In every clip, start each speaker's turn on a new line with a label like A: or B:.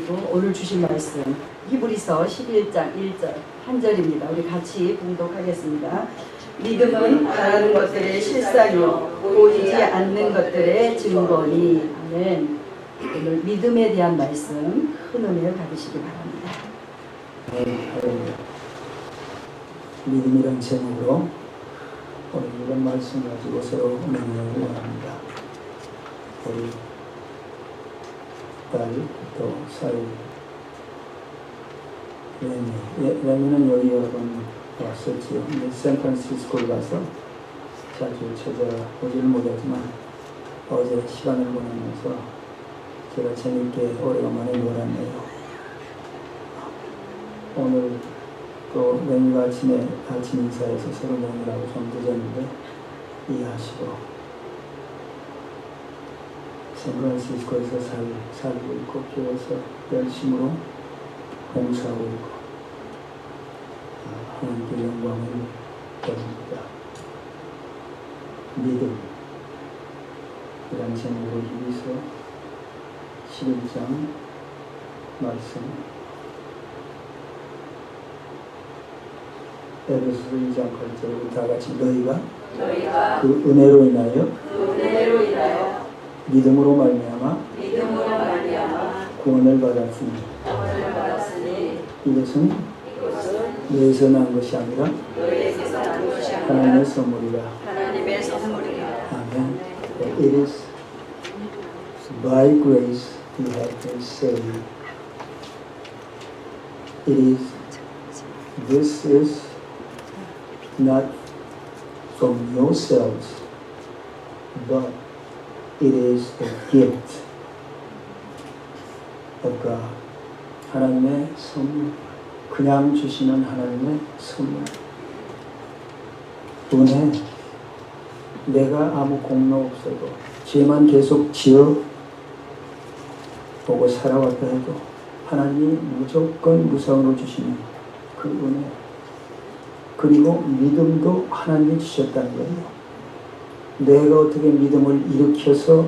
A: 그리고 오늘 주신 말씀 히브리서 11장 1절 한 절입니다. 우리 같이 봉독하겠습니다. 믿음은 바라는 것들의 실상이요 보이지 않는 것들의 증거니. 아멘. 오늘 믿음에 대한 말씀 큰 은혜를 받으시기 바랍니다.
B: 믿음이란 제목으로 오늘 이런 말씀 가지고 서로 은혜를 원합니다. 우리 딸 또 사이 레미는 여기 여러 번 왔었지요. 샌프란시스코를 가서 자주 찾아오지는 못하지만 어제 시간을 보내면서 제가 재밌게 오래간만에 놀았네요. 오늘 또 레미가 아침 인사에서 서로 놀느라고 좀 늦었는데 이해하시고 샌프란시스코에서 살고 있고 교회에서 열심으로 봉사하고 있고 하나님께 영광을 돌립니다. 믿음 이란 제목으로 히브리서 11장 말씀 에베소서 2장 8절 우리 다같이 너희가 그 은혜로 인하여 믿음으로 말미암아 구원을 받았으니 이것은 너희에서 난 것이 아니라 하나님의 선물이라. 아멘. It is by grace you have been saved. This is not from yourselves, but it is a gift of God. 하나님의 선물, 그냥 주시는 하나님의 선물. 은혜, 내가 아무 공로 없어도 죄만 계속 지어 보고 살아왔다 해도 하나님이 무조건 무상으로 주시는 그 은혜, 그리고 믿음도 하나님이 주셨다는 거예요. 내가 어떻게 믿음을 일으켜서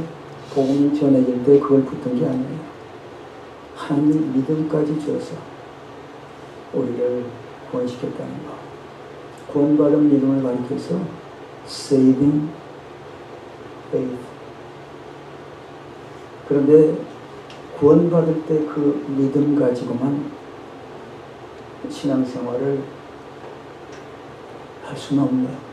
B: 복음이 전해질 때 그걸 붙은 게 아니에요. 하나님이 믿음까지 주어서 우리를 구원시켰다는 거. 구원받은 믿음을 가리켜서 saving faith. 그런데 구원받을 때 그 믿음 가지고만 신앙생활을 할 수는 없네요.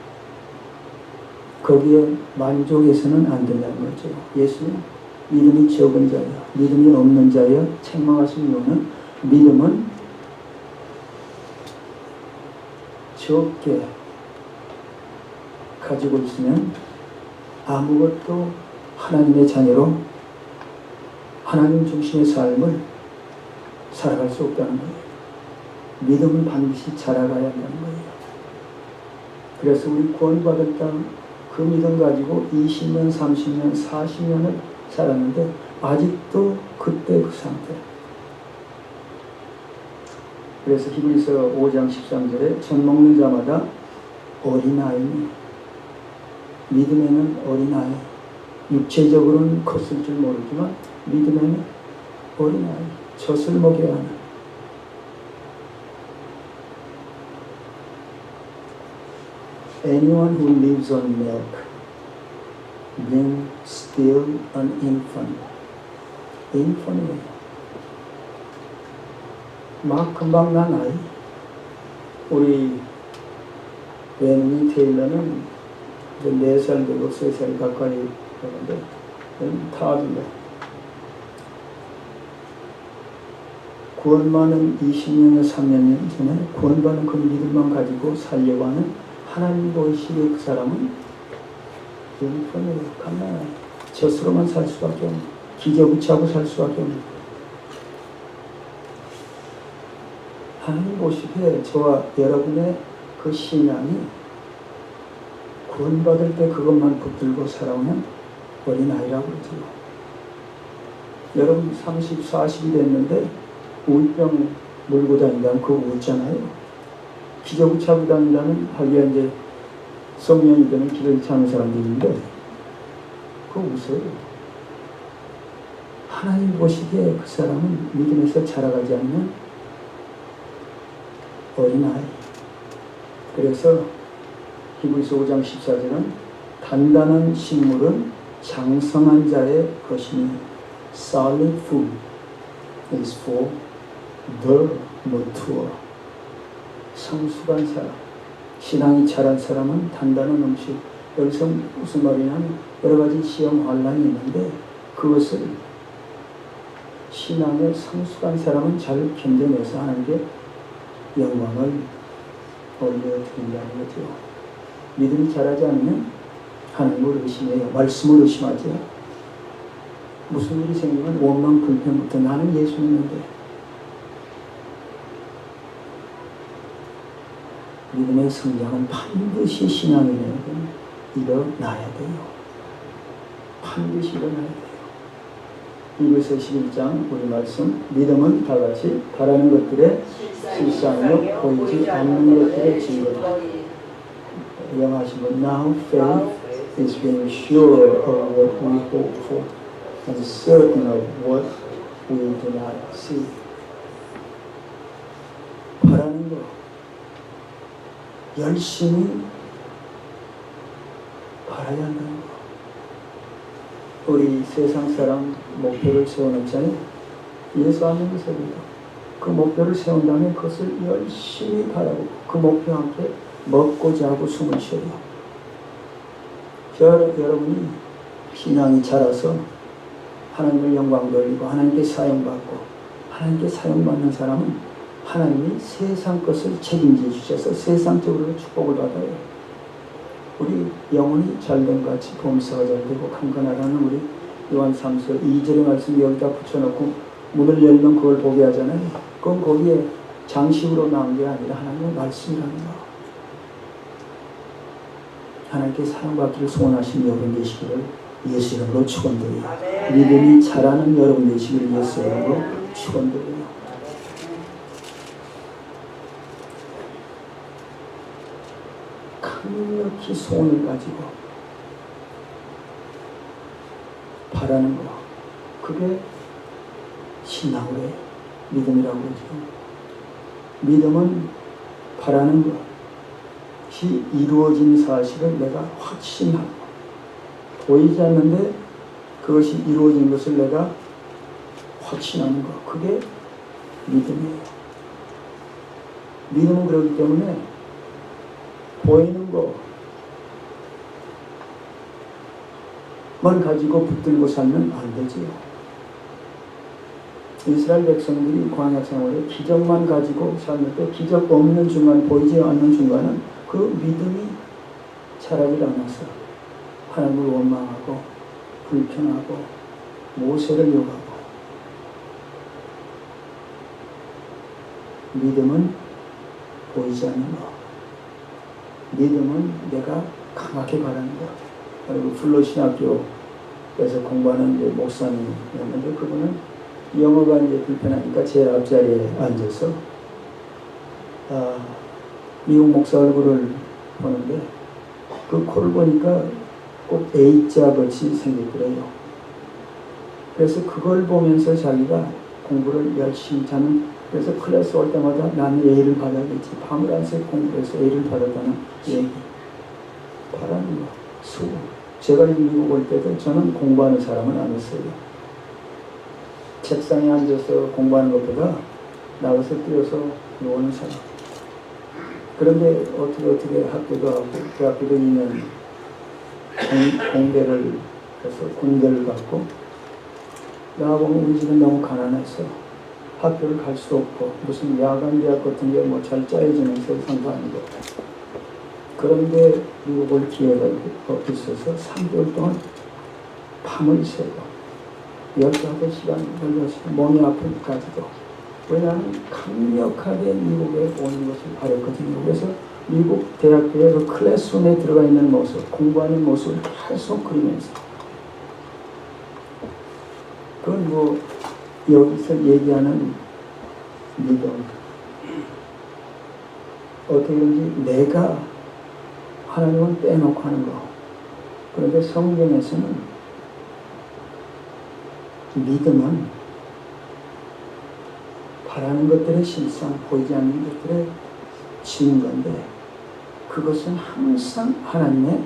B: 거기에 만족해서는 안 된다는 거죠. 예수는 믿음이 적은 자여, 믿음이 없는 자여 책망하신 이유는 믿음은 적게 가지고 있으면 아무것도 하나님의 자녀로 하나님 중심의 삶을 살아갈 수 없다는 거예요. 믿음은 반드시 자라가야 한다는 거예요. 그래서 우리 구원받았다 그 믿음 가지고 20년, 30년, 40년을 살았는데 아직도 그때 그 상태. 그래서 히브리서 5장 13절에 젖 먹는 자마다 어린아이니, 믿음에는 어린아이, 육체적으로는 컸을 줄 모르지만 믿음에는 어린아이, 젖을 먹여야 하는. Anyone who lives on milk being still an infant. infant이에요. 막 금방 난 아이. 우리 웬니 테일러는 이제 4살 되고 3살 가까이 되는데 타들러. 구원받은 20년에 3년 전에 구원받은 그 믿음만 가지고 살려고 하는 하나님 보이시기에 그 사람은 인폰으로 가난해. 젖으로만 살 수밖에 없는, 기저귀차고 살 수밖에 없는. 하나님 보시기에 저와 여러분의 그 신앙이 구원받을 때 그것만 붙들고 살아오는 어린아이라고 그러죠. 여러분 30, 40이 됐는데 우울병 물고 다닌다면 그거 웃잖아요. 기저귀 차고 다닌다는 하기야 이제 성년이 되는 기저귀 차는 사람들이 있는데 그거 웃어요. 하나님 보시기에 그 사람은 믿음에서 자라가지 않는 어린아이. 그래서 히브리서 5장 14절은 단단한 식물은 장성한 자의 것이니 solid food is for the mature. 성숙한 사람, 신앙이 자란 사람은 단단한 음식. 여기서 무슨 말이냐면 여러 가지 시험 환란이 있는데 그것을 신앙의 성숙한 사람은 잘 견뎌내서 하나님께 영광을 올려드린다는 거죠. 믿음이 자라지 않으면 하나님을 의심해요. 말씀을 의심하죠. 무슨 일이 생기면 원망 불평부터 나는 예수 믿는데. 믿음의 성장은 반드시 신앙인에게는 일어나야 돼요. 반드시 일어나야 돼요. 이브리서 11장 우리 말씀, 믿음은 다같이 바라는 것들의 실상이요 보이지 않는 것들의 증거. 영하신 분, now faith is being sure of what we hope for and certain of what we do not see. 바라는 것, 열심히 바라야 한다는 것. 우리 세상 사람 목표를 세워놓잖아요. 예수 안 믿는 사람입니다. 그 목표를 세운 다음에 그것을 열심히 바라고 그 목표와 함께 먹고 자고 숨을 쉬어요. 여러분이 신앙이 자라서 하나님을 영광 돌리고 하나님께 사용받고 하나님께 사용받는 사람은 하나님이 세상 것을 책임져 주셔서 세상적으로 축복을 받아요. 우리 영혼이 잘된 같이 범사가 잘되고 강건하다는 우리 요한 3서 2절의 말씀 여기다 붙여놓고 문을 열면 그걸 보게 하잖아요. 그건 거기에 장식으로 나온 게 아니라 하나님의 말씀이라는 거. 하나님께 사랑받기를 소원하신 여러분 되시기를 예수 이름으로 축원드려요. 믿음이 자라는 여러분 되시기를 예수 이름으로 축원드려요. 강력히 소원을 가지고 바라는 거, 그게 신앙의 믿음이라고 그러죠. 믿음은 바라는 것이 이루어진 사실을 내가 확신하고 보이지 않는데 그것이 이루어진 것을 내가 확신하는 것, 그게 믿음이에요. 믿음은 그렇기 때문에 보이는 것만 가지고 붙들고 살면 안 되지요. 이스라엘 백성들이 광야 생활에 기적만 가지고 살는데 기적 없는 중간, 보이지 않는 중간은 그 믿음이 자라질 않아서 하나님을 원망하고 불평하고 모세를 욕하고. 믿음은 보이지 않는 것. 믿음은 내가 강하게 바라는 것. 그리고 플로신학교에서 공부하는 이제 목사님이었는데 그분은 영어가 이제 불편하니까 제일 앞자리에 앉아서 미국 목사 얼굴을 보는데 그 코를 보니까 꼭 A자 같이 생겼더래요. 그래서 그걸 보면서 자기가 공부를 열심히 자는, 그래서 클래스 올 때마다 나는 A를 받아야겠지. 밤을 안 새 공부를 해서 A를 받았다는 얘기. 바라는 거, 수고. 제가 미국 올 때도 저는 공부하는 사람은 아니었어요. 책상에 앉아서 공부하는 것보다 나가서 뛰어서 노는 사람. 그런데 어떻게 학교도 하고 대학교도 2년 공대를 해서 군대를 갔고, 나보고 우리 집은 너무 가난해서 학교를 갈 수도 없고 무슨 야간 대학 같은 게 뭐 잘 짜여지는 세상도 아니고, 그런데 미국 올 기회가 있어서 3개월 동안 밤을 새고 15시간 걸려서 몸이 아프기까지도. 왜냐하면 강력하게 미국에 오는 것을 바랬거든요. 그래서 미국 대학교에 그 클래스룸에 들어가 있는 모습, 공부하는 모습을 계속 그리면서, 그건 뭐 여기서 얘기하는 믿음, 어떻게 그런지 내가 하나님은 빼놓고 하는 거. 그런데 성경에서는 믿음은 바라는 것들의 실상, 보이지 않는 것들의 증거인데 그것은 항상 하나님의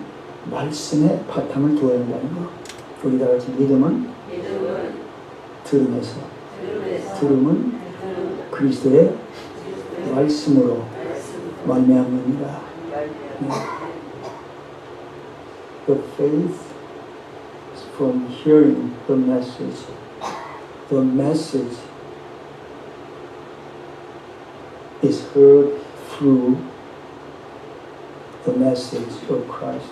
B: 말씀에 바탕을 두어야 한다는 것. 우리 다 같이 믿음은 들음에서, 들음은 그리스도의 말씀으로 말미암느니라. The faith is from hearing the message. The message is heard through the message of Christ.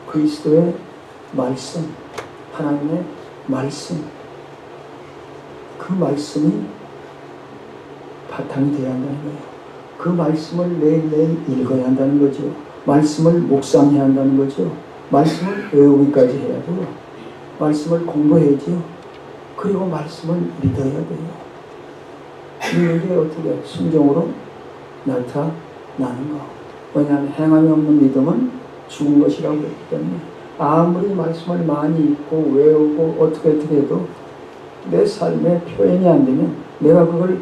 B: 그리스도의 말씀, 하나님의 말씀, 그 말씀이 바탕이 되어야 한다는 거예요. 그 말씀을 매일매일 읽어야 한다는 거죠. 말씀을 묵상해야 한다는 거죠. 말씀을 외우기까지 해야 돼요. 말씀을 공부해야죠. 그리고 말씀을 믿어야 돼요. 믿는 게 어떻게 순종으로 나타나는 거. 왜냐하면 행함이 없는 믿음은 죽은 것이라고 했기 때문에 아무리 말씀을 많이 읽고 외우고 어떻게 해도 내 삶에 표현이 안 되면 내가 그걸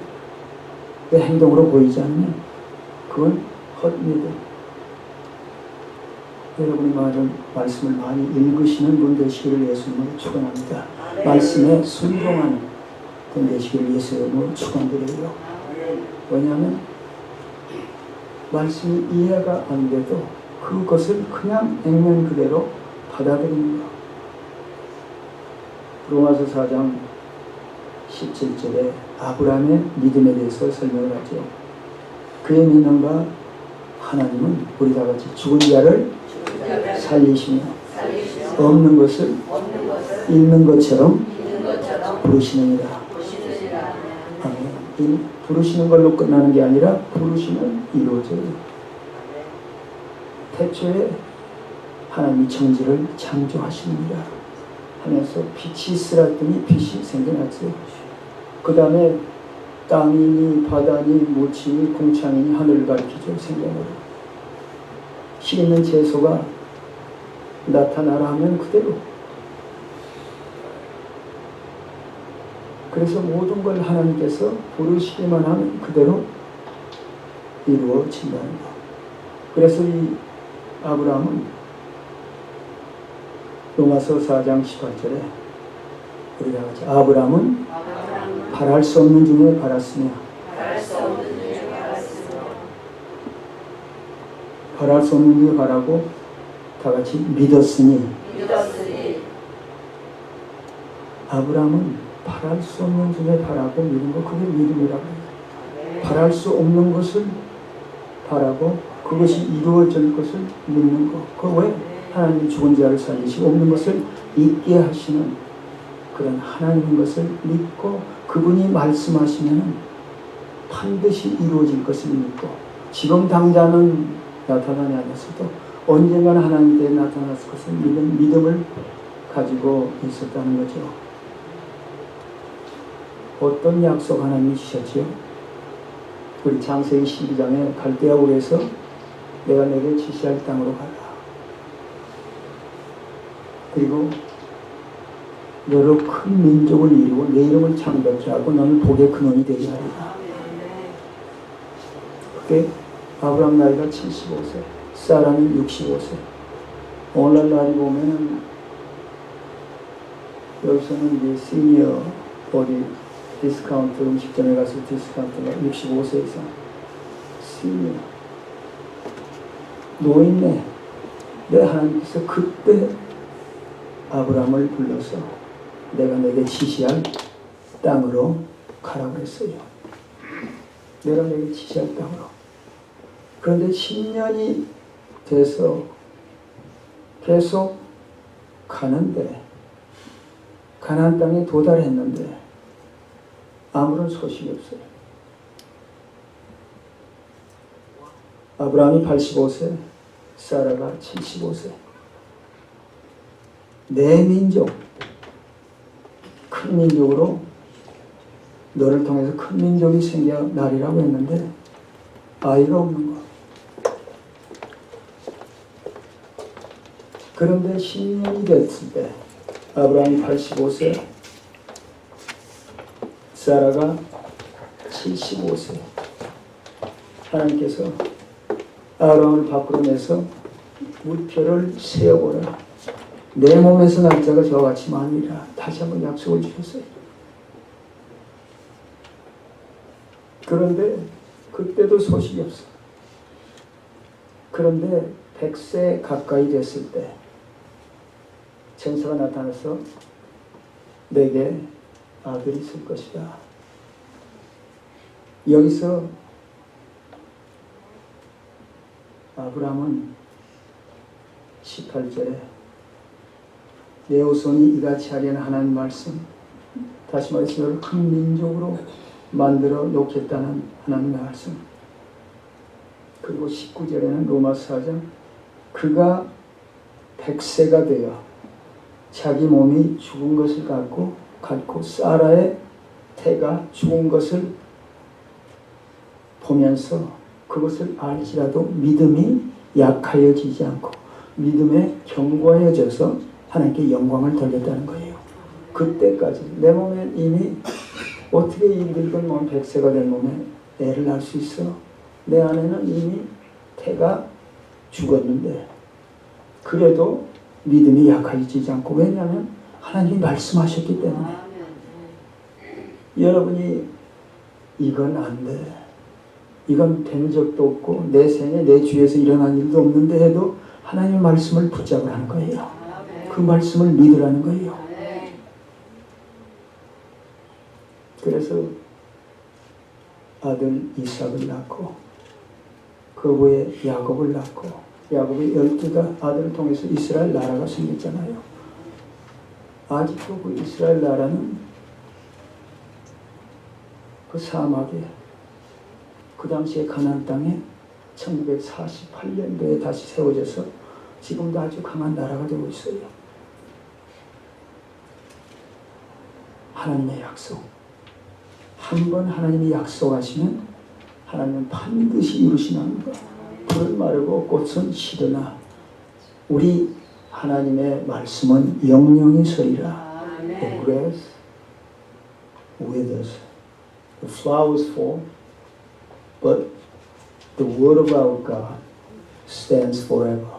B: 내 행동으로 보이지 않으면 그건 헛믿음. 여러분이 말씀을 많이 읽으시는 분 되시기를 예수님을 축원합니다. 말씀에 순종하는 분 되시기를 예수님을 축원드려요. 왜냐하면 말씀이 이해가 안 돼도 그것을 그냥 액면 그대로 받아들이는 것. 로마서 4장 17절에 아브라함의 믿음에 대해서 설명을 하죠. 그의 믿음과 하나님은 우리 다 같이 죽은 자를 살리시며 없는 것을 있는 것처럼 부르시느니라. 아멘. 이 부르시는 걸로 끝나는 게 아니라 부르시면 이루어져요. 태초에 하나님이 천지를 창조하시느니라 하면서 빛이 있으라더니 빛이 생겨났어요. 그 다음에 땅이니 바다니 무치니 궁창이니 하늘을 가리키죠. 생명으로 씨 있는 채소가 나타나라 하면 그대로. 그래서 모든 걸 하나님께서 부르시기만 하면 그대로 이루어진다는 것. 그래서 이 아브라함은 로마서 4장 18절에 우리 다 같이 아브라함은 바랄 수 없는 중에 바랐으며 바랄 수 없는 중에 바라고 다 같이 믿었으니 아브라함은 바랄 수 없는 중에 바라고 믿은 거 그게 믿음이라고 해요. 바랄 수 없는 것을 바라고 그것이 이루어질 것을 믿는 거. 그 왜? 하나님이 죽은 자를 살리시고 없는 것을 있게 하시는 그런 하나님인 것을 믿고 그분이 말씀하시면 반드시 이루어질 것을 믿고 지금 당장은 나타나지 않았어도 언젠가는 하나님께 나타났을 것을 믿음을 가지고 있었다는 거죠. 어떤 약속 하나님이 주셨지요? 우리 창세기 12장에 갈대아 굴에서 내가 내게 지시할 땅으로 가라. 그리고 여러 큰 민족을 이루고 내 이름을 창밖에 하고 너는 복의 근원이 되게 하리라. 그때 아브라함 나이가 75세, 사라는 65세. 오늘날 나이 보면은 여기서는 이제 시니어 어디 디스카운트 음식점에 가서 디스카운트가 65세 이상. 시니어. 노인네. 내 하나님께서 그때 아브라함을 불러서 내가 내게 지시할 땅으로 가라고 했어요. 내가 내게 지시할 땅으로. 그런데 10년이 돼서 계속 가는데 가나안 땅에 도달했는데 아무런 소식이 없어요. 아브라함이 85세, 사라가 75세. 내 민족, 큰 민족으로 너를 통해서 큰 민족이 생겨나리라고 했는데 아이가 없는 거. 그런데 10년이 됐을 때 아브라함이 85세, 사라가 75세. 하나님께서 아브라함을 밖으로 내서 무표를 세어보라. 내 몸에서 날 자가 저와 같이 많으리라. 다시 한번 약속을 주셨어요. 그런데 그때도 소식이 없어. 그런데 100세 가까이 됐을 때 천사가 나타나서 내게 아들이 있을 것이다. 여기서 아브라함은 18절에 내 후손이 이같이 하려는 하나님 말씀, 다시 말해서 너를 큰 민족으로 만들어 놓겠다는 하나님의 말씀, 그리고 19절에는 로마서 4장 그가 100세가 되어 자기 몸이 죽은 것을 갖고 사라의 태가 죽은 것을 보면서 그것을 알지라도 믿음이 약하여지지 않고 믿음에 견고해져서 하나님께 영광을 돌렸다는 거예요. 그때까지 내 몸에 이미 어떻게 이 늙은 몸 100세가 된 몸에 애를 낳을 수 있어? 내 안에는 이미 태가 죽었는데 그래도 믿음이 약해지지 않고, 왜냐하면 하나님이 말씀하셨기 때문에. 여러분이 이건 안 돼, 이건 된 적도 없고 내 생에 내 주위에서 일어난 일도 없는데 해도 하나님의 말씀을 붙잡으라는 거예요. 그 말씀을 믿으라는 거예요. 그래서 아들 이삭을 낳고 그 후에 야곱을 낳고 야곱의 12가 아들을 통해서 이스라엘 나라가 생겼잖아요. 아직도 그 이스라엘 나라는 그 사막에, 그 당시에 가나안 땅에 1948년도에 다시 세워져서 지금도 아주 강한 나라가 되고 있어요. 하나님의 약속. 한 번 하나님이 약속하시면 하나님은 반드시 이루시는 것. 풀은 마르고 꽃은 시드나 우리 하나님의 말씀은 영영이 서리라. The grass withers, the flowers fall, but the word of our God stands forever.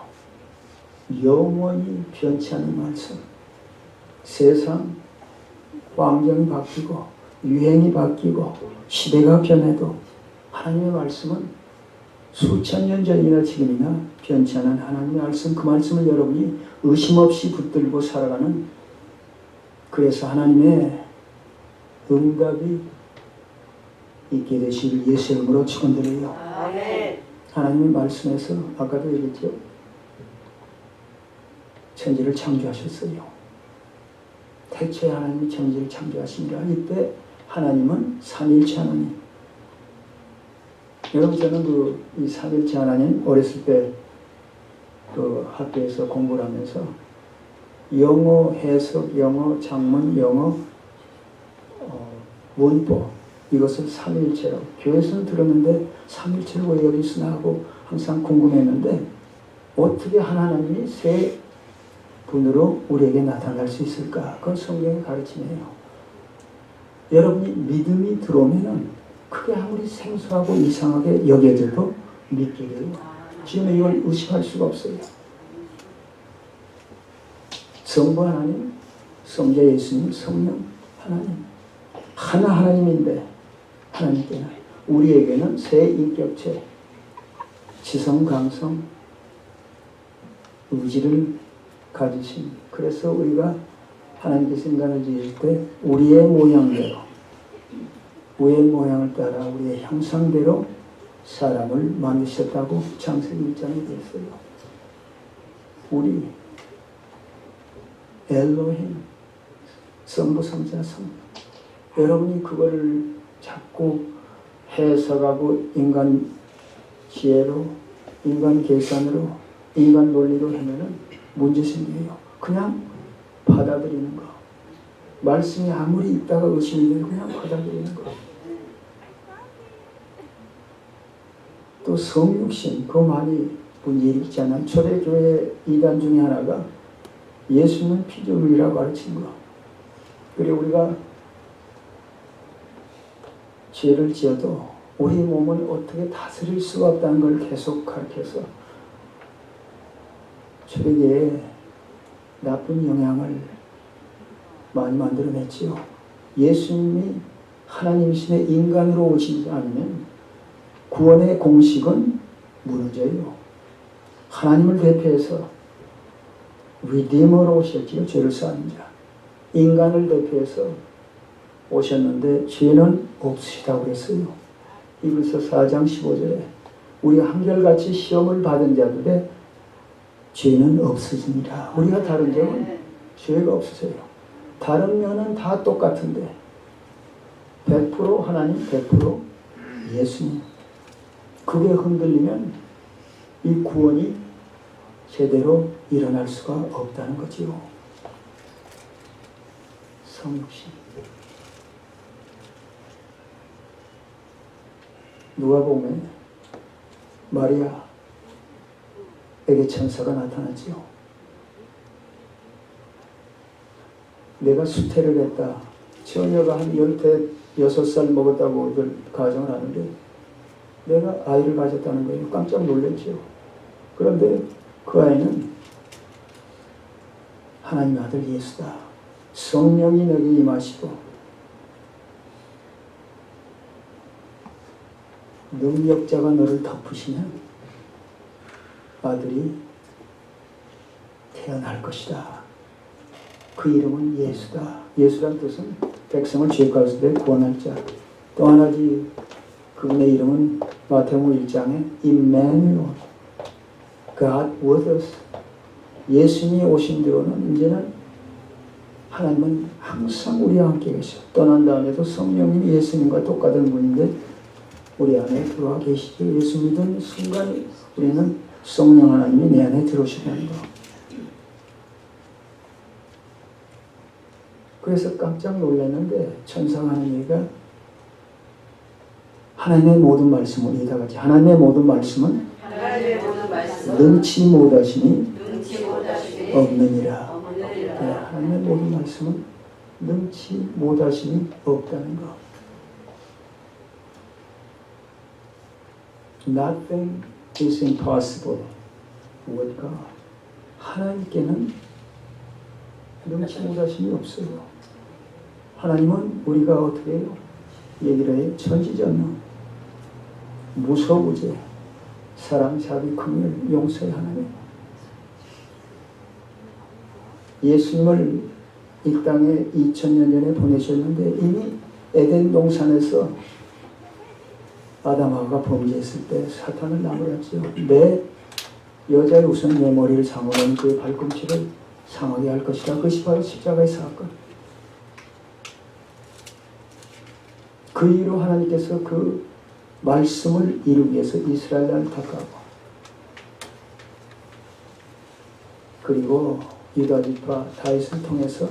B: 영원히 변치 않는 말씀. 세상 환경이 바뀌고 유행이 바뀌고 시대가 변해도 하나님의 말씀은 수천 년 전이나 지금이나 변치 않은 하나님의 말씀, 그 말씀을 여러분이 의심 없이 붙들고 살아가는, 그래서 하나님의 응답이 있게 되시길 예수 이름으로 축원드려요. 하나님의 말씀에서 아까도 얘기했죠. 천지를 창조하셨어요. 태초에 하나님이 천지를 창조하시니라. 이때 하나님은 삼일체 하나님. 여러분, 저는 이 삼일체 하나님 어렸을 때 그 학교에서 공부를 하면서 영어 해석, 영어 작문, 영어 문법, 이것을 삼일체로 교회에서는 들었는데 삼일체를 왜 여기 쓰나 하고 항상 궁금했는데 어떻게 하나님이 세 분으로 우리에게 나타날 수 있을까? 그건 성경의 가르침이에요. 여러분이 믿음이 들어오면은 그게 아무리 생소하고 이상하게 여겨져도 믿게 돼요. 지금 이걸 의심할 수가 없어요. 성부 하나님, 성자 예수님, 성령 하나님, 하나 하나님인데 하나님께는 우리에게는 세 인격체, 지성, 감성, 의지를 가지신. 그래서 우리가 하나님께서 인간을 지을 때 우리의 모양대로, 우리의 모양을 따라 우리의 형상대로 사람을 만드셨다고 창세기 1장에 되었어요. 우리 엘로힘, 성부, 성자, 성. 여러분이 그거를 자꾸 해석하고 인간 지혜로, 인간 계산으로, 인간 논리로 하면은 문제 생겨요. 그냥 받아들이는 거. 말씀이 아무리 있다가 의심이 되면 그냥 받아들이는 거. 또 성육신, 그거 많이 문제 있잖아요. 초대교회 이단 중에 하나가 예수는 피조물이라고 가르친 거. 그리고 우리가 죄를 지어도 우리 몸을 어떻게 다스릴 수가 없다는 걸 계속 가르쳐서 저에게 나쁜 영향을 많이 만들어냈지요. 예수님이 하나님이시내 인간으로 오시지 않으면 구원의 공식은 무너져요. 하나님을 대표해서 리디머로 오셨지요. 죄를 사는 자. 인간을 대표해서 오셨는데 죄는 없으시다고 그랬어요. 이불서 4장 15절에 우리가 한결같이 시험을 받은 자들의 죄는 없으십니다. 우리가 다른 점은 죄가 없으세요. 다른 면은 다 똑같은데 100% 하나님, 100% 예수님. 그게 흔들리면 이 구원이 제대로 일어날 수가 없다는 거지요. 성육신. 누가복음에 마리아에게 천사가 나타나지요. 내가 수태를 했다. 처녀가 한 16살 먹었다고 가정을 하는데 내가 아이를 가졌다는 거예요. 깜짝 놀랐죠. 그런데 그 아이는 하나님의 아들 예수다. 성령이 너에게 임하시고 능력자가 너를 덮으시면 아들이 태어날 것이다. 그 이름은 예수다. 예수란 뜻은 백성을 죄 가운데 구원할 자. 또 하나지 그분의 이름은 마태복음 1장에 임마누엘, God with us. 예수님이 오신 뒤로는 이제는 하나님은 항상 우리와 함께 계셔. 떠난 다음에도 성령님이 예수님과 똑같은 분인데 우리 안에 들어와 계시죠. 예수 믿은 순간 우리는 성령 하나님이 내 안에 들어오시는 거. 그래서 깜짝 놀랐는데 천사가 하는 얘기가 하나님의 모든 말씀을 이다같이 하나님의 모든 말씀은 능치 못하시니 없느니라. 하나님의 모든 말씀은 능치 못하시니 없다는 것. Nothing is impossible with God. 하나님께는 능치 못하심이 없어요. 하나님은 우리가 어떻게 해요? 얘기를 해요. 천지전능, 무소부재, 사랑, 자비, 긍휼, 용서의 하나님. 예수님을 이 땅에 2000년 전에 보내셨는데 이미 에덴 동산에서 아담하가 범죄했을 때 사탄을 나무랐죠. 내 여자의 우선 내 머리를 상하면 그 발꿈치를 상하게 할 것이다. 그것이 바로 십자가의 사건. 그 이후로 하나님께서 그 말씀을 이루기 위해서 이스라엘을 택하고 그리고 유다 지파 다윗을 통해서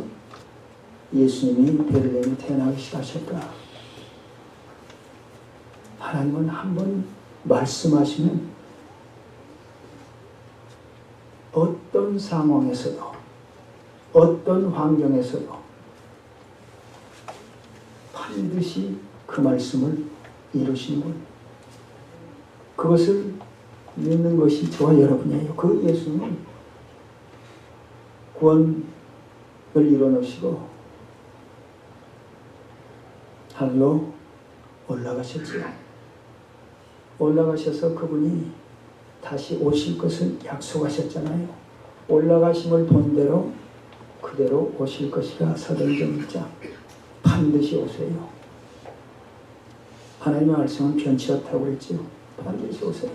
B: 예수님이 베들레헴에 태어나기 하셨다. 하나님은 한번 말씀하시면 어떤 상황에서도 어떤 환경에서도 반드시 그 말씀을 이루시는 분. 그것을 믿는 것이 저와 여러분이에요. 그 예수님은 구원을 이뤄놓으시고 하늘로 올라가셨지요. 올라가셔서 그분이 다시 오실 것을 약속하셨잖아요. 올라가심을 본 대로 그대로 오실 것이라 사도행전 1장. 반드시 오세요. 하나님의 말씀은 변치 않다고 그랬지요. 반드시 오세요.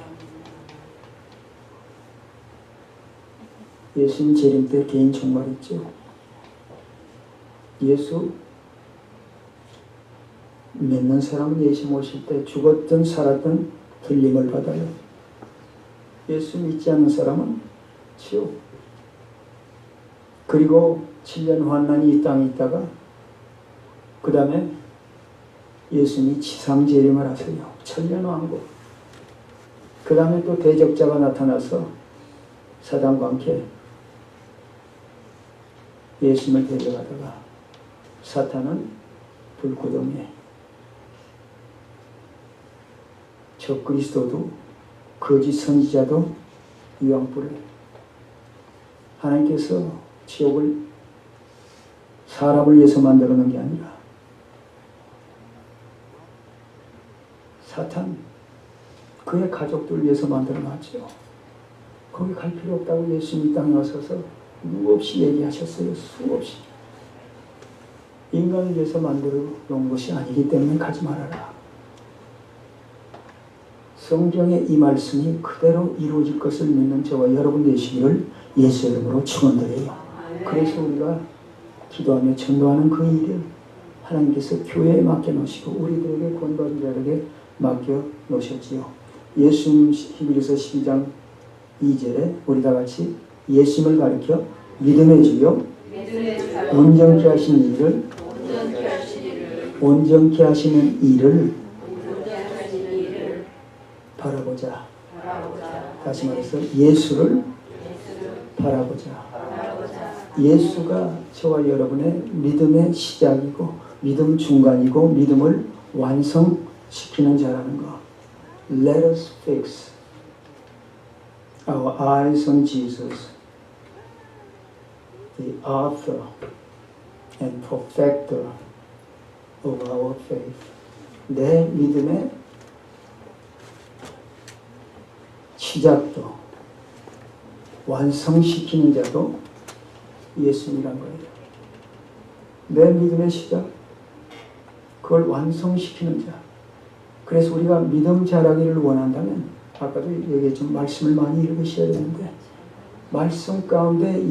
B: 예수님 재림 때 개인 종말했죠. 예수 믿는 사람은 예수 모실 때 죽었든 살았든 들림을 받아요. 예수 믿지 않는 사람은 지옥. 그리고 7년 환난이 이 땅에 있다가 그 다음에 예수님이 지상 재림을 하세요. 천년왕국. 그 다음에 또 대적자가 나타나서 사단과 함께 예수님을 데려가다가 사탄은 불구덩이에 적그리스도도 거짓 선지자도 유황불에 하나님께서 지옥을 사람을 위해서 만들어 놓은 게 아니라 사탄 그의 가족들 위해서 만들어 놨죠. 거기 갈 필요 없다고 예수님이 땅에 와서서 수없이 얘기하셨어요. 수없이. 인간을 위해서 만들어 놓은 것이 아니기 때문에 가지 말아라. 성경의 이 말씀이 그대로 이루어질 것을 믿는 저와 여러분 되시기를 예수 이름으로 축원드려요. 그래서 우리가 기도하며 전도하는 그 일을 하나님께서 교회에 맡겨 놓으시고 우리들에게 권받은 자에게 맡겨 놓으셨지요. 예수님 히브리서 12장 2절에 우리 다 같이 예수님을 가리켜 믿음의 주요 온전케 하시는 일을 온전케 하시는 일을 바라보자. 다시 말해서 예수를 바라보자. 예수가 저와 여러분의 믿음의 시작이고 믿음 중간이고 믿음을 완성시키는 자라는 거. Let us fix our eyes on Jesus, the author and perfecter of our faith. 내 믿음의 시작도 완성시키는 자도 예수님이란 거예요. 내 믿음의 시작, 그걸 완성시키는 자. 그래서 우리가 믿음 자라기를 원한다면 아까도 얘기했지만 말씀을 많이 읽으셔야 되는데 말씀 가운데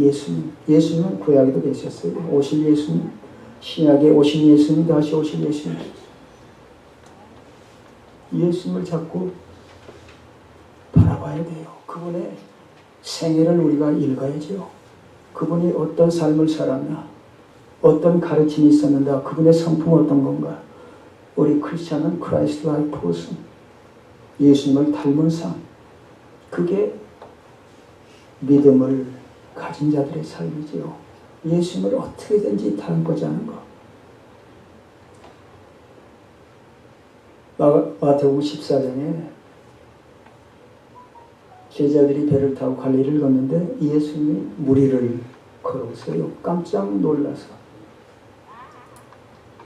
B: 예수님은 구약에도 계셨어요. 오실 예수님, 신약에 오신 예수님, 다시 오실 예수님. 예수님을 자꾸 바라봐야 돼요. 그분의 생애를 우리가 읽어야죠. 그분이 어떤 삶을 살았나, 어떤 가르침이 있었는가, 그분의 성품은 어떤 건가. 우리 크리스찬은 Christ like person, 예수님을 닮은 삶, 그게 믿음을 가진 자들의 삶이지요. 예수님을 어떻게든지 닮고자 하는 거. 마태복음 14장에 제자들이 배를 타고 갈릴리를 걷는데 예수님이 무리를 걸어오세요. 깜짝 놀라서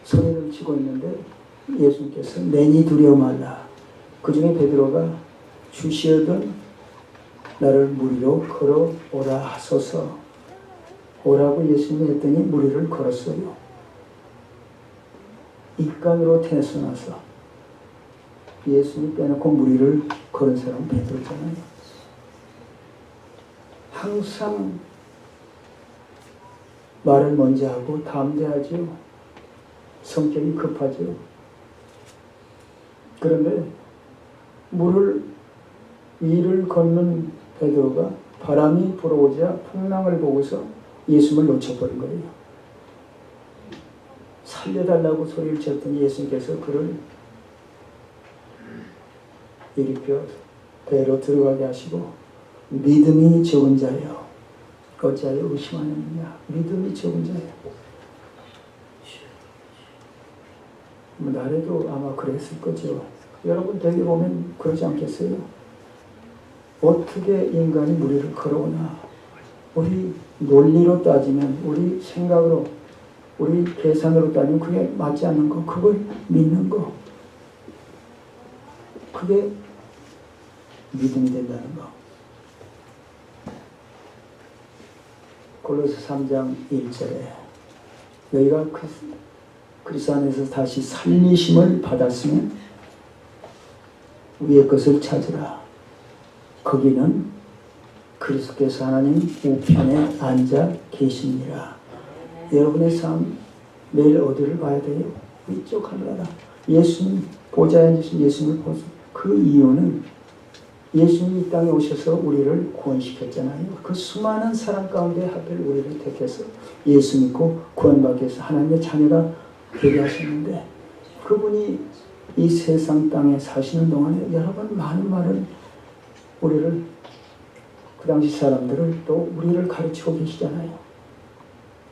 B: 소리를 치고 있는데 예수님께서 내니 두려워 말라. 그 중에 베드로가 주시어든 나를 무리로 걸어오라 하소서. 오라고 예수님이 했더니 무리를 걸었어요. 입간으로 태어나서 예수님이 빼놓고 무리를 걸은 사람은 베드로잖아요. 항상 말을 먼저 하고 담대하죠. 성격이 급하죠. 그런데 위를 걷는 베드로가 바람이 불어오자 풍랑을 보고서 예수님을 놓쳐버린 거예요. 살려달라고 소리를 쳤더니 예수님께서 그를 일으켜 배로 들어가게 하시고 믿음이 적은 자여 어찌하여 의심하느냐. 믿음이 적은 자여. 나래도 아마 그랬을 거죠. 여러분 되게 보면 그러지 않겠어요? 어떻게 인간이 무리를 걸어오나. 우리 논리로 따지면, 우리 생각으로, 우리 계산으로 따지면 그게 맞지 않는 거, 그걸 믿는 거, 그게 믿음이 된다는 거. 골로새 3장 1절에 너희가 그리스도 안에서 다시 살리심을 받았으면 위의 것을 찾으라. 거기는 그리스도께서 하나님 우편에 앉아 계시니라. 여러분의 삶 매일 어디를 봐야 돼요? 위쪽 하늘나라. 예수님 보좌에 앉으신 예수님을 보세요. 그 이유는 예수님이 이 땅에 오셔서 우리를 구원시켰잖아요. 그 수많은 사람 가운데 하필 우리를 택해서 예수 믿고 구원받기 위해서 하나님의 자녀가 되게 하셨는데, 그분이 이 세상 땅에 사시는 동안에 여러분 많은 우리를, 그 당시 사람들을 또 우리를 가르치고 계시잖아요.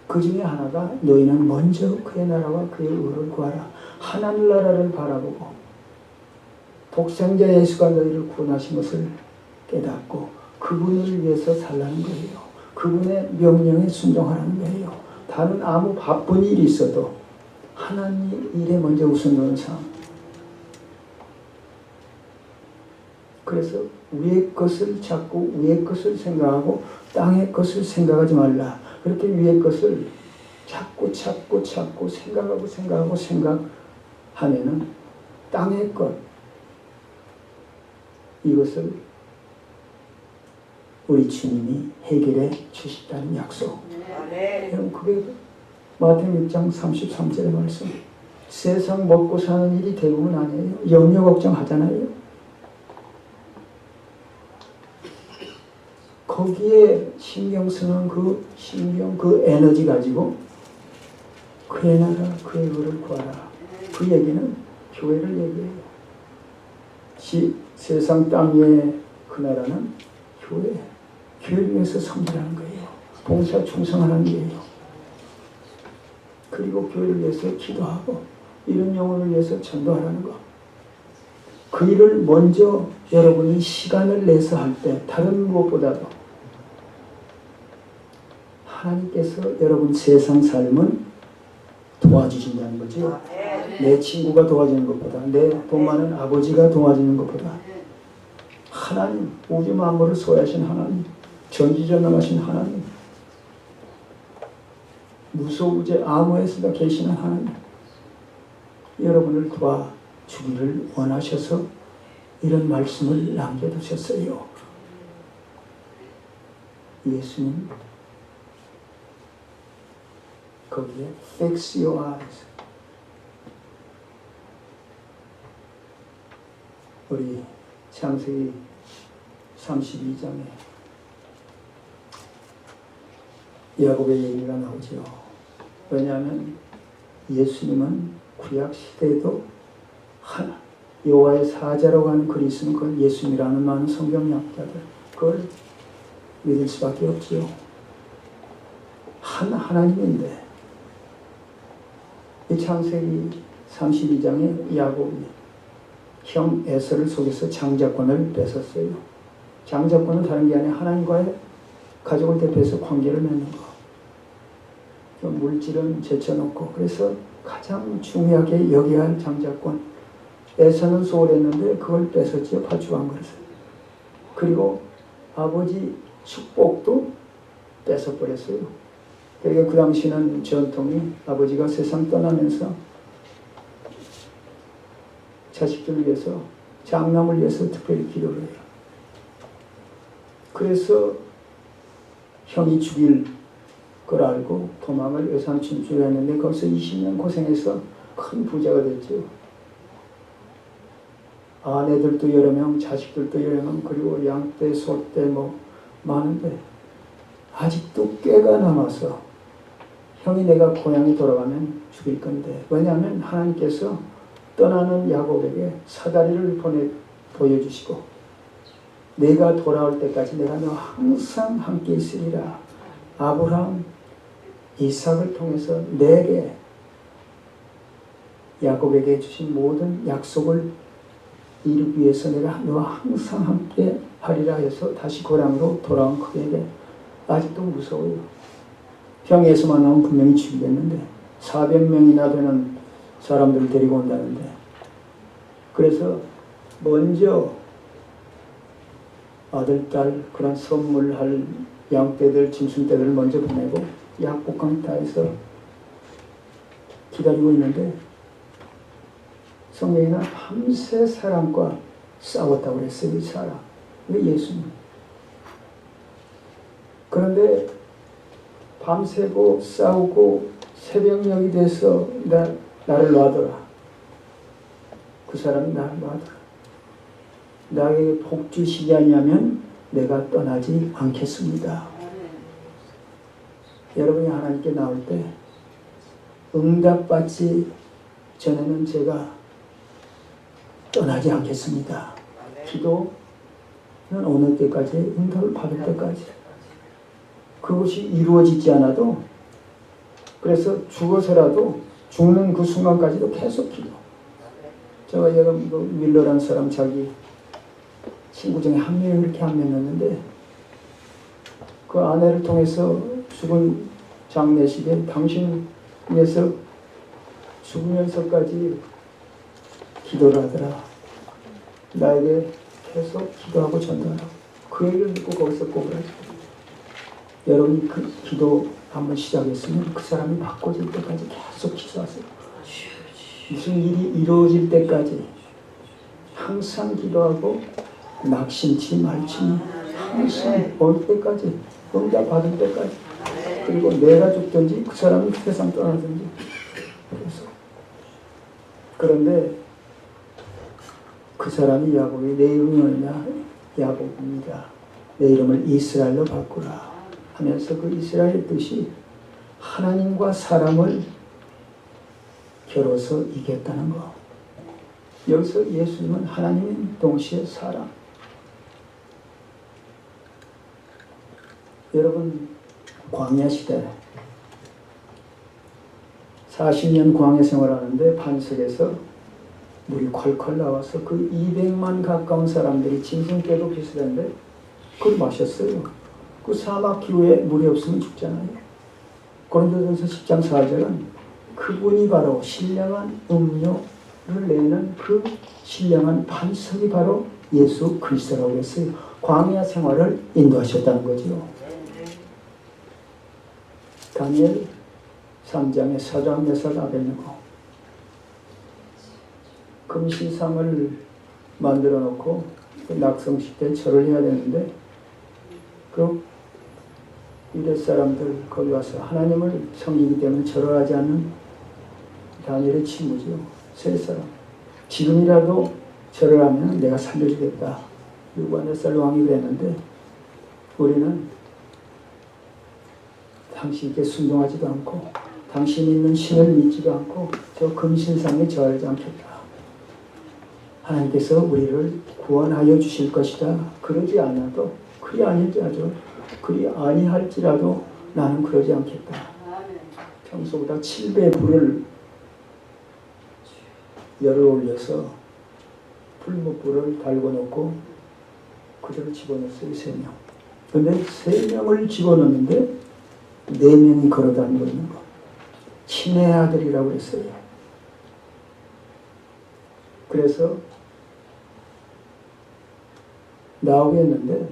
B: 그 중에 하나가 너희는 먼저 그의 나라와 그의 의를 구하라. 하나님 나라를 바라보고 독생자 예수가 너희를 구원하신 것을 깨닫고 그분을 위해서 살라는 거예요. 그분의 명령에 순종하라는 거예요. 다른 아무 바쁜 일이 있어도 하나님 일에 먼저 우선 두는 삶. 그래서 위의 것을 찾고 위의 것을 생각하고 땅의 것을 생각하지 말라. 그렇게 위의 것을 찾고 생각하고 생각하면은 땅의 것 이것을 우리 주님이 해결해 주시다는 약속. 여러분 그게 마태복음 6장 33절의 말씀. 세상 먹고 사는 일이 대부분 아니에요. 염려 걱정하잖아요. 거기에 신경 쓰는 그 에너지 가지고 그의 나라 그의 의를 구하라. 그 얘기는 교회를 얘기해요. 세상 땅 위에 그 나라는 교회를 위해서 섬기라는 거예요. 봉사 충성하라는 거예요. 그리고 교회를 위해서 기도하고 이런 영혼을 위해서 전도하라는 거. 그 일을 먼저 여러분이 시간을 내서 할 때 다른 무엇보다도 하나님께서 여러분 세상 삶은 도와주신다는 거죠. 내 친구가 도와주는 것보다 내 돈 많은 아버지가 도와주는 것보다 하나님, 우주 만물을 소유하신 하나님, 전지전능하신 하나님, 무소부재 암호에서도 계시는 하나님, 여러분을 도와주기를 원하셔서 이런 말씀을 남겨두셨어요. 예수님 거기에 fix your eyes. 우리 창세기 32장에 야곱의 얘기가 나오죠. 왜냐하면 예수님은 구약 시대에도 여호와의 사자라고 하는 글이 있으면 그걸 예수님이라는 많은 성경학자들 그걸 믿을 수밖에 없지요. 하나님인데 이 창세기 32장에 야곱이 형 에서를 속여서 장자권을 뺏었어요. 장자권은 다른 게 아니라 하나님과의 가족을 대표해서 관계를 맺는 거. 물질은 제쳐놓고 그래서 가장 중요하게 여겨야 할 장자권. 에서는 소홀했는데 그걸 뺏었지요. 파주한 것을. 그리고 아버지 축복도 뺏어버렸어요. 그러니까 그 당시는 전통이 아버지가 세상 떠나면서 자식들을 위해서 장남을 위해서 특별히 기도를 해요. 그래서 형이 죽일 걸 알고 도망을 외삼촌 주였는데 거기서 20년 고생해서 큰 부자가 됐죠. 아내들도 여러 명, 자식들도 여러 명, 그리고 양떼, 소떼 뭐 많은데 아직도 꾀가 남아서 형이 내가 고향에 돌아가면 죽일 건데 왜냐하면 하나님께서 떠나는 야곱에게 사다리를 보여주시고 내가 돌아올 때까지 내가 너 항상 함께 있으리라. 아브라함, 이삭을 통해서 내게 야곱에게 주신 모든 약속을 이루기 위해서 내가 너와 항상 함께 하리라 해서 다시 고향으로 돌아온 그에게 아직도 무서워요. 평야에서 만나면 분명히 죽이겠는데 400명이나 되는 사람들을 데리고 온다는데 그래서 먼저 아들, 딸 그런 선물할 양떼들, 짐승떼들을 먼저 보내고 약복강 따에서 기다리고 있는데 성경에는 밤새 사람과 싸웠다고 그랬어요. 이 사람. 이게 예수님. 그런데 밤새고 싸우고 새벽녘이 돼서 나를 놔둬라. 그 사람이 나를 놔둬라. 나에게 복 주시지 않냐면 내가 떠나지 않겠습니다. 여러분이 하나님께 나올 때 응답받지 전에는 제가 떠나지 않겠습니다. 기도는 어느 때까지? 응답을 받을 때까지. 그것이 이루어지지 않아도 그래서 죽어서라도 죽는 그 순간까지도 계속 기도. 제가 여러분 그 밀러라는 사람 자기 친구 중에 한 명이 그렇게 한명이었는데 그 아내를 통해서 죽은 장례식에 당신에서 죽으면서까지 기도를 하더라. 나에게 계속 기도하고 전도하라고. 그 얘기를 듣고 거기서 꼽으라. 여러분이 그 기도 한번 시작했으면 그 사람이 바꿔질 때까지 계속 기도하세요. 무슨 일이 이루어질 때까지 항상 기도하고 낙심치 말지 항상 올 때까지 응답 받을 때까지 그리고 내가 죽든지 그 사람이 세상 떠나든지 그래서 그런데 그 사람이 야곱이 내 이름이 뭐냐 야곱입니다. 내 이름을 이스라엘로 바꾸라 하면서 그 이스라엘의 뜻이 하나님과 사람을 겨뤄서 이겼다는 거. 여기서 예수님은 하나님인 동시에 사람. 여러분 광야 시대 40년 광야 생활하는데 반석에서 물이 콸콸 나와서 그 200만 가까운 사람들이 짐승떼도 비슷한데 그걸 마셨어요. 그 사막 기후에 물이 없으면 죽잖아요. 고린도전서 10장 4절은 그분이 바로 신령한 음료를 내는 그 신령한 반석이 바로 예수 그리스도라고 했어요. 광야 생활을 인도하셨다는 거죠. 다니엘 3장의 사드락 메삭 아벳느고 금시상을 만들어 놓고 낙성식 때 절을 해야 되는데 그 유대 사람들 거기 와서 하나님을 섬기기 때문에 절을 하지 않는 다니엘의 친구죠. 세 사람. 지금이라도 절을 하면 내가 살려주겠다. 느부갓네살 왕이 그랬는데 우리는 당신께 순종하지도 않고 당신이 있는 신을 믿지도 않고 저 금신상에 절하지 않겠다. 하나님께서 우리를 구원하여 주실 것이다. 그러지 않아도 그리 아닐지라도 그리 아니할지라도 나는 그러지 않겠다. 평소보다 7배 불을 열을 올려서 불목불을 달고 놓고 그대로 집어넣었어요. 3명. 근데 3명을 집어넣는데 4명이 걸어다니고 있는 거. 친의 아들이라고 했어요. 그래서 나오게 했는데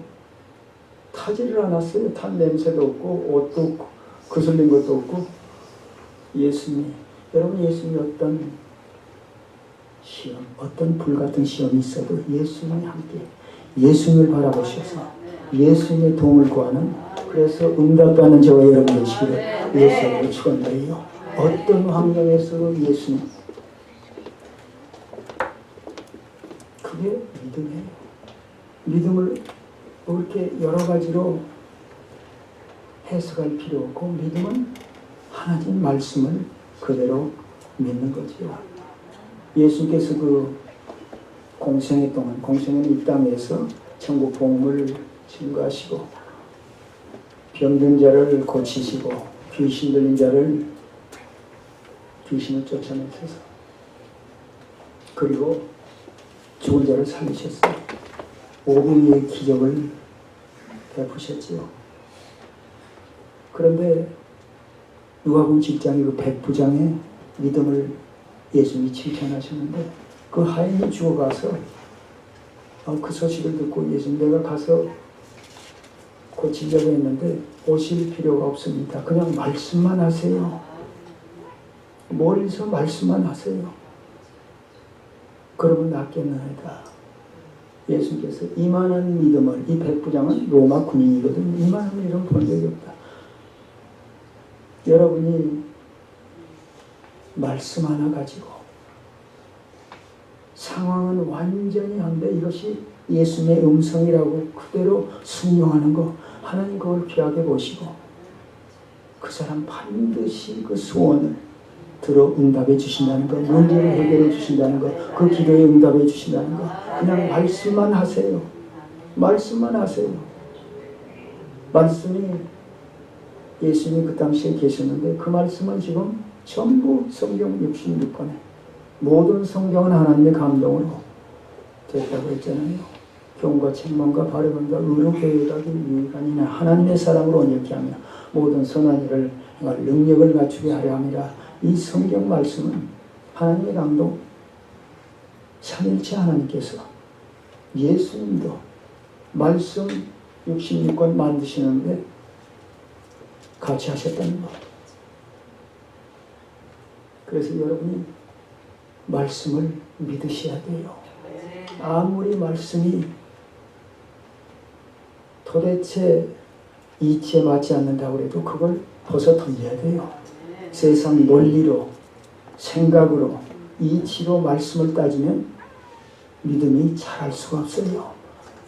B: 타지를 않았어요. 탄 냄새도 없고 옷도 거슬린 것도 없고 예수님, 여러분 예수님이 어떤 시험, 어떤 불같은 시험이 있어도 예수님이 함께 예수님을 바라보셔서 예수님의 도움을 구하는 그래서 응답받는 저와 여러분 되시기를 예수님으로 축원드려요. 어떤 환경에서도 예수님 그게 믿음이에요. 믿음을 그렇게 여러 가지로 해석할 필요 없고 믿음은 하나님 말씀을 그대로 믿는 거죠. 예수께서 그 공생애 동안 공생애는 이 땅에서 천국 복음을 증거하시고 병든 자를 고치시고 귀신 들린 자를 귀신을 쫓아내셔서 그리고 죽은 자를 살리셨어요. 5분의 기적을 베푸셨지요. 그런데 누가복음 10장의 그 백부장의 믿음을 예수님이 칭찬하셨는데 그 하인이 죽어가서 그 소식을 듣고 예수님 내가 가서 고치려고 했는데 오실 필요가 없습니다. 그냥 말씀만 하세요. 멀리서 말씀만 하세요. 그러면 낫겠나이다. 예수님께서 이만한 믿음을, 이 백부장은 로마 군인이거든요. 이만한 믿음을 본 적이 없다. 여러분이 말씀 하나 가지고 상황은 완전히 한데 이것이 예수님의 음성이라고 그대로 순종하는 거 하나님 그걸 귀하게 보시고 그 사람 반드시 그 소원을 들어 응답해 주신다는 거, 문제를 해결해 주신다는 거, 그 기도에 응답해 주신다는 거. 그냥 말씀만 하세요. 말씀만 하세요. 말씀이 예수님이 그 당시에 계셨는데 그 말씀은 지금 전부 성경 66권에 모든 성경은 하나님의 감동으로 됐다고 했잖아요. 교훈과 책망과 바르건과 의로 교육하기 유익하니나 하나님의 사랑으로 온전케 하며 모든 선한 일을 행할 능력을 갖추게 하려 함이라. 이 성경 말씀은 하나님의 감동, 삼일체 하나님께서 예수님도 말씀 66권 만드시는데 같이 하셨다는 것. 그래서 여러분이 말씀을 믿으셔야 돼요. 아무리 말씀이 도대체 이치에 맞지 않는다고 해도 그걸 벗어 던져야 돼요. 세상 논리로, 생각으로, 이치로 말씀을 따지면 믿음이 자랄 수가 없어요.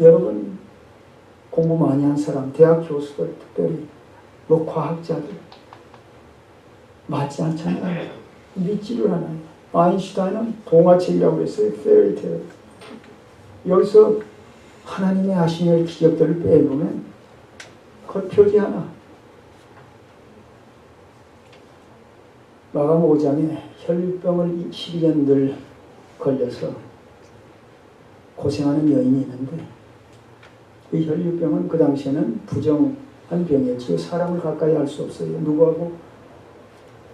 B: 여러분 공부 많이 한 사람, 대학 교수들, 특별히 뭐 과학자들 맞지 않잖아요. 믿지를 않아요. 아인슈타인은 동화책이라고 했어요. 페어리테일. 여기서 하나님의 하시는 기적들을 빼보면 그 표지 하나. 마감 5장에 혈류병을 12년들 걸려서 고생하는 여인이 있는데 이 혈류병은 그 당시에는 부정한 병이었지요. 사람을 가까이 할 수 없어요. 누구하고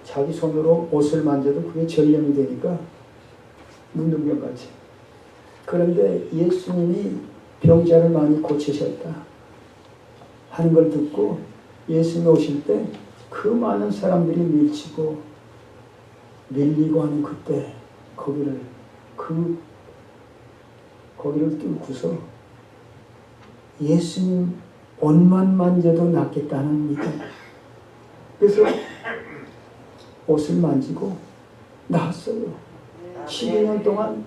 B: 자기 손으로 옷을 만져도 그게 전염이 되니까 문둥병같이. 그런데 예수님이 병자를 많이 고치셨다 하는 걸 듣고 예수님이 오실 때 그 많은 사람들이 밀치고 밀리고 하는 그때 거기를 뚫고서 예수님 옷만 만져도 낫겠다는 믿음. 그래서 옷을 만지고 나았어요. 12년 동안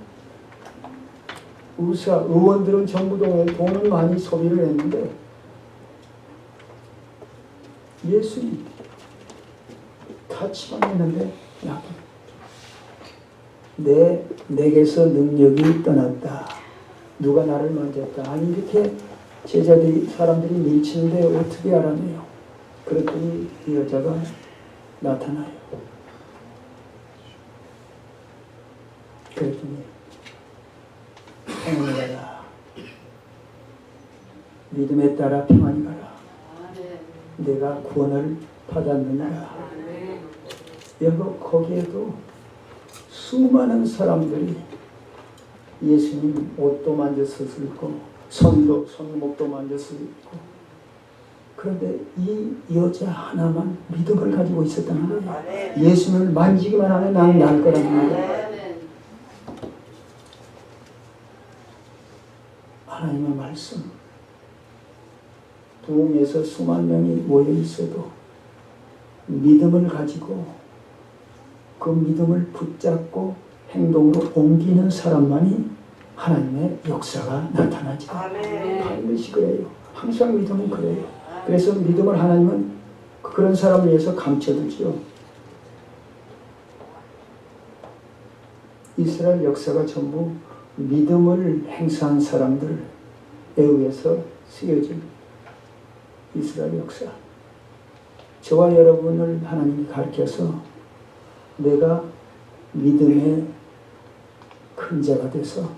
B: 의원들은 전부 돈을 많이 소비를 했는데 예수님 다 치료했는데 내게서 능력이 떠났다. 누가 나를 만졌다. 아니 이렇게 사람들이 밀치는데 어떻게 알아내요? 그랬더니 이 여자가 나타나요. 그랬더니 평안히 가라. 믿음에 따라 평안히 가라. 내가 구원을 받았느니라. 여러분 거기에도 수많은 사람들이 예수님 옷도 만졌을 있고 손목도 만졌을 있고 그런데 이 여자 하나만 믿음을 가지고 있었다는 거예요. 예수님을 만지기만 하면 나는 날 거라는 거예요. 하나님의 말씀 부흥에서 수만 명이 모여 있어도 믿음을 가지고 그 믿음을 붙잡고 행동으로 옮기는 사람만이 하나님의 역사가 나타나죠. 반드시 그래요. 항상 믿음은 그래요. 그래서 믿음을 하나님은 그런 사람을 위해서 감춰두죠. 이스라엘 역사가 전부 믿음을 행사한 사람들에 의해서 쓰여진 이스라엘 역사. 저와 여러분을 하나님이 가르쳐서 내가 믿음의 큰 자가 돼서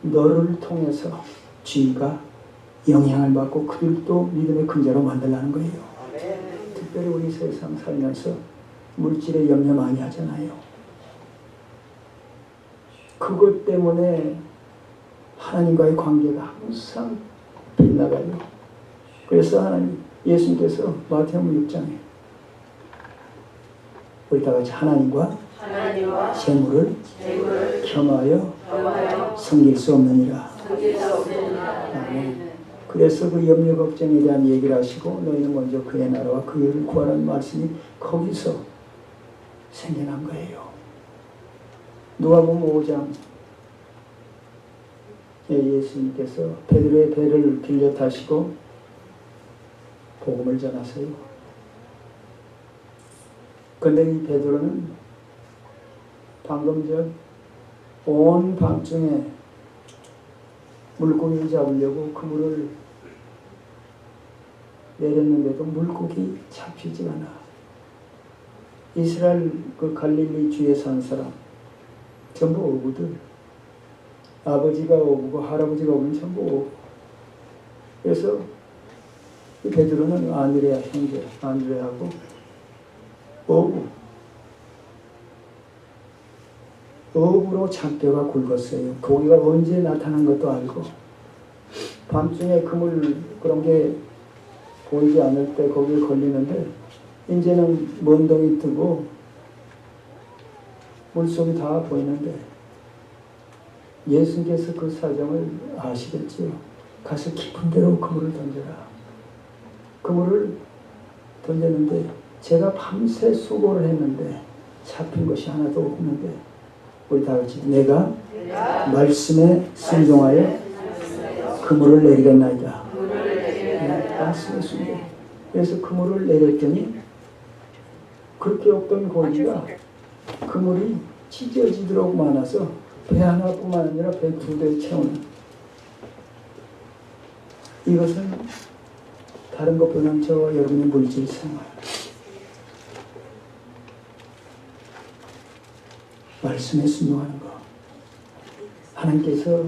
B: 너를 통해서 주의가 영향을 받고 그들도 믿음의 큰 자로 만들라는 거예요. 특별히 우리 세상 살면서 물질에 염려 많이 하잖아요. 그것 때문에 하나님과의 관계가 항상 빗나가요. 그래서 예수님께서 마태복음 6장에 우리 다 같이 하나님과 재물을 겸하여 섬길 수 없느니라. 아멘. 그래서 그 염려 걱정에 대한 얘기를 하시고 너희는 먼저 그의 나라와 그 일을 구하라는 말씀이 거기서 생겨난 거예요. 누가복음 5장 예수님께서 베드로의 배를 빌려 타시고 복음을 전하세요. 그런데 이 베드로는 방금 전 온 밤중에 물고기를 잡으려고 그물을 내렸는데도 물고기 잡히지 않아. 이스라엘 그 갈릴리 주에 산 사람 전부 어부들. 아버지가 어부고 할아버지가 어부는 전부 어부. 그래서 이 베드로는 아드레아 형제, 아드레아하고 어부. 어부로 잔뼈가 굵었어요. 고기가 언제 나타난 것도 알고 밤중에 그물 그런 게 보이지 않을 때 거기에 걸리는데 이제는 먼동이 뜨고 물속이 다 보이는데 예수님께서 그 사정을 아시겠지요. 가서 깊은 데로 그물을 던져라. 그물을 던졌는데 제가 밤새 수고를 했는데 잡힌 것이 하나도 없는데 우리 다 같이 내가 말씀에 순종하여 그물을 내리겠나이다. 말씀에 순종. 그래서 그물을 내렸더니 그렇게 없던 고기가 그물이 찢어지도록 많아서 배 하나뿐만 아니라 배 2대 채우는. 이것은 다른 것보다는 저와 여러분의 물질 생활. 말씀에 순종하는 것. 하나님께서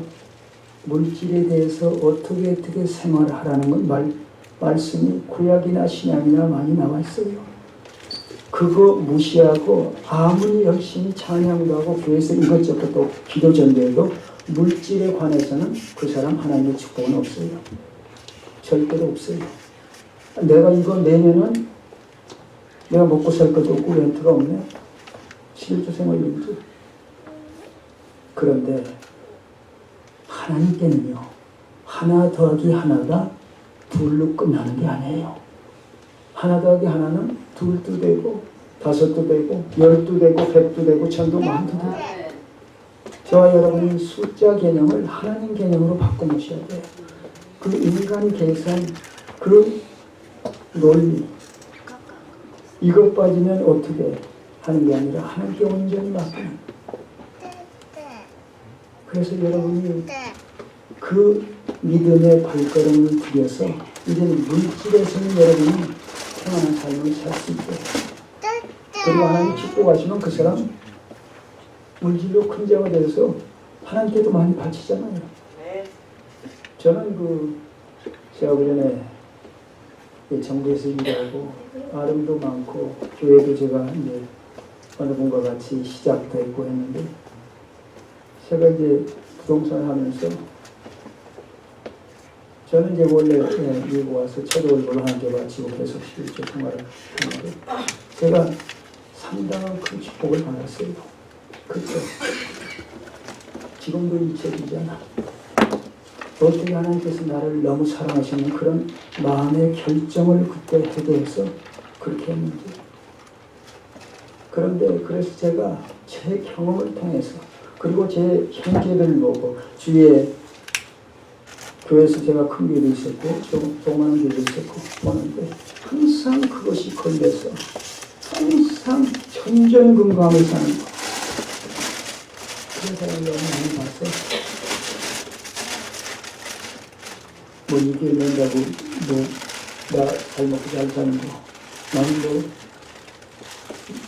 B: 물질에 대해서 어떻게 생활하라는 건 말씀이 구약이나 신약이나 많이 나와 있어요. 그거 무시하고 아무리 열심히 찬양도 하고 교회에서 이것저것 또 기도 전도해도 물질에 관해서는 그 사람 하나님의 축복은 없어요. 절대로 없어요. 내가 이거 내면은 내가 먹고 살 것도 없고 렌트가 없네. 11조 생활용지. 그런데 하나님께는요. 하나 더하기 하나가 둘로 끝나는 게 아니에요. 하나 더하기 하나는 둘도 되고 다섯도 되고 열도 되고 백도 되고 천도 만도 되고. 저와 여러분이 숫자 개념을 하나님 개념으로 바꿔놓으셔야 돼요. 그 인간 계산, 그 논리 이것 빠지면 어떻게 하는 게 아니라 하나님께 온전히 맡기는. 그래서 여러분이 그 믿음의 발걸음을 들여서 이제는 물질에서는 여러분이 평안한 삶을 살 수 있게. 그리고 하나님 축복하시면 그 사람 물질로 큰 자가 되어서 하나님께도 많이 바치잖아요. 저는 제가 그전에 정부에서 일하고 아름도 많고 교회도 제가 이제 어느 분과 같이 시작도 했고 했는데 제가 이제 부동산을 하면서 저는 이제 원래 미국 와서 최저월급을 하나님께 바치고 계속 11조 생활을 하는데 제가 상당한 큰 축복을 받았어요. 그렇죠. 지금도 잊혀지잖아. 어떻게 하나님께서 나를 너무 사랑하시는 그런 마음의 결정을 그때 해대해서 그렇게 했는지. 그런데 그래서 제가 제 경험을 통해서 그리고 제 형제들 보고 주위에 교회에서 제가 큰 교회도 있었고 조그마한 교회도 있었고 보는데 항상 그것이 걸려서 항상 천전금감을 사는 거. 그런 사람을 너무 많이 봤어요. 뭐 이게 된다고 나 잘 먹고 잘 사는 거.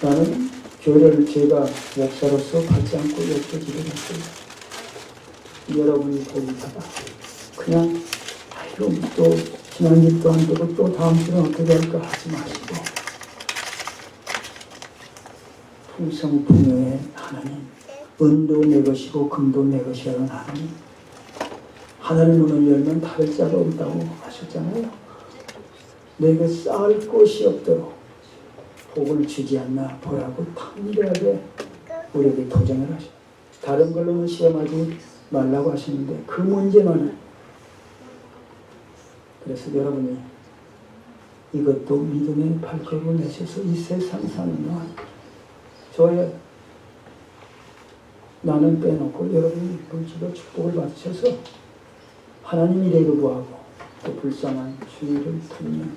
B: 나는 교회를 제가 목사로서 받지 않고 옆에지를 했어요. 여러분이 거기다가 그냥 아이고 또 지난 일도 안 되고 또 다음 주는 어떻게 할까 하지 마시고 풍성풍요의 하나님, 은도 내 것이고 금도 내 것이라는 하나님. 하나님 문을 열면 닫을 자가 없다고 하셨잖아요. 내게 쌓을 곳이 없도록 복을 주지 않나 보라고 탐대하게 우리에게 도전을 하셔. 다른 걸로는 시험하지 말라고 하시는데 그 문제만은. 그래서 여러분이 이것도 믿음의 발걸음을 내셔서 이 세상 사는 동안 저의 나는 빼놓고 여러분이 물질로 축복을 받으셔서 하나님 이래도 구하고 또 불쌍한 주의를 품는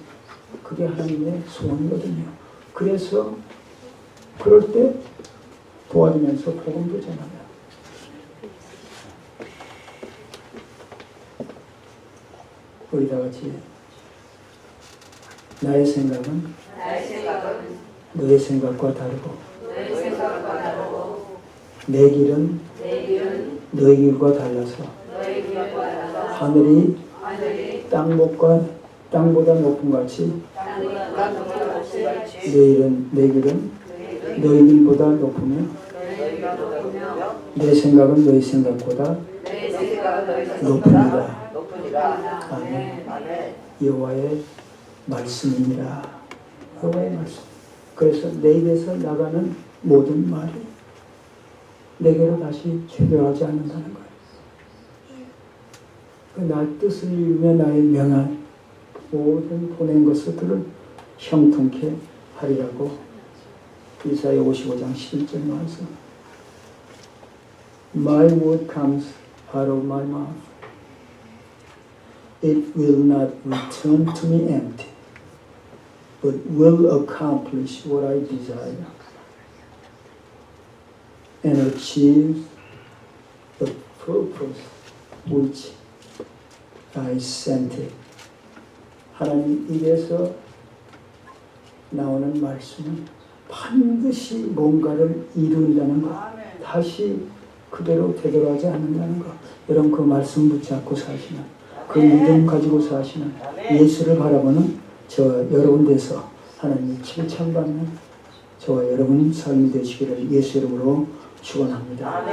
B: 그게 하나님의 소원이거든요. 그래서 그럴 때 도와주면서 복음도 전하며 우리 다 같이 나의 생각은 너의 생각과 다르고 내 길은 너희 길과 달라서 하늘이 땅보다 높은 같이 내 길은 너희 길보다 높으며 내 생각은 너희 생각보다 높으니라. 아멘. 여호와의 말씀이니라. 여호와의 말씀. 그래서 내 입에서 나가는 모든 말이 내게로 다시 되돌아오지 않는다는 거예요. 나 뜻을 이루며 나의 명한 모든 보낸 것들을 형통케 하리라고 이사야 55장 11절 나와서 My word comes out of my mouth. It will not return to me empty, but will accomplish what I desire and achieve the purpose which I sent it. 하나님 입에서 나오는 말씀은 반드시 뭔가를 이룬다는 것, 다시 그대로 되돌아가지 않는다는 것. 여러분 그 말씀 붙잡고 사시는, 그 믿음 가지고 사시는, 예수를 바라보는 저와 여러분 돼서 하나님이 칭찬받는 저와 여러분 삶이 되시기를 예수 이름으로 축원합니다.